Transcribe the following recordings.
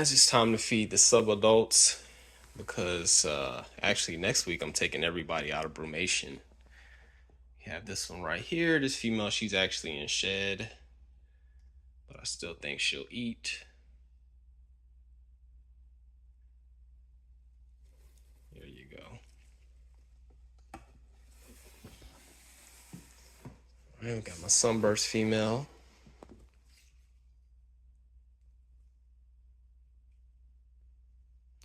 guys, it's time to feed the sub-adults because actually next week I'm taking everybody out of brumation. You have this one right here. This female, she's actually in shed, but I still think she'll eat. There you go. All right, we got my sunburst female.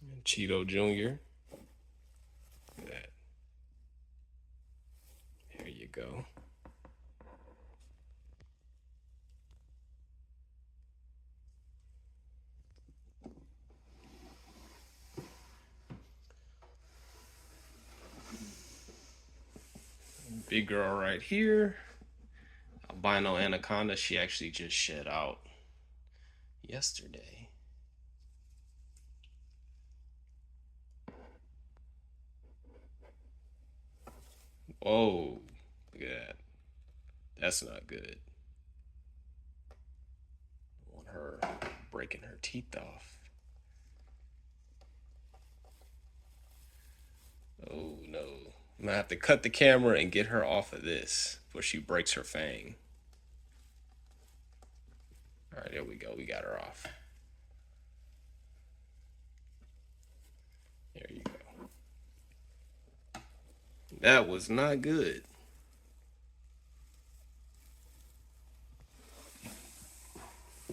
And Cheeto Jr. Look at that. There you go. Big girl right here. Albino anaconda, she actually just shed out yesterday. Whoa, look at that. That's not good. I want her breaking her teeth off. Oh no. I'm gonna have to cut the camera and get her off of this before she breaks her fang. All right, there we go. We got her off. There you go. That was not good. Got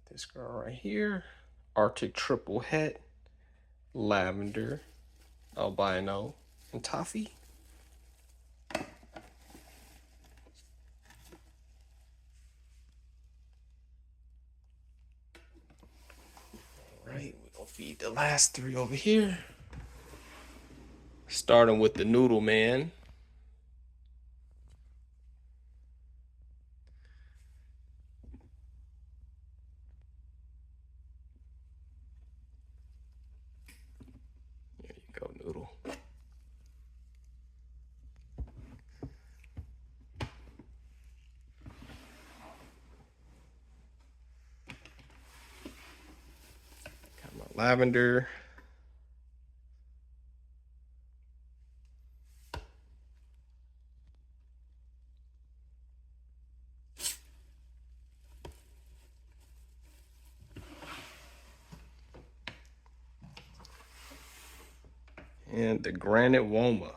this girl right here. Arctic triple het, lavender, albino, and toffee. All right, we're gonna feed the last three over here. Starting with the noodle man. There you go, noodle. Got my lavender. And the granite woma.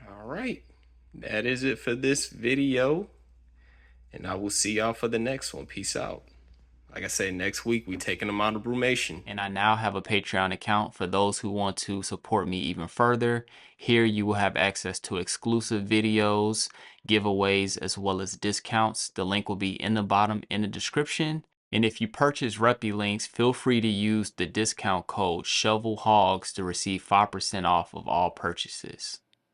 All right, that is it for this video, and I will see y'all for the next one. Peace out. Like I said, next week we taking them out of brumation. And I now have a Patreon account for those who want to support me even further. Here you will have access to exclusive videos, giveaways, as well as discounts. The link will be in the bottom in the description. And if you purchase Reppy links, feel free to use the discount code shovelnosehogs to receive 5% off of all purchases.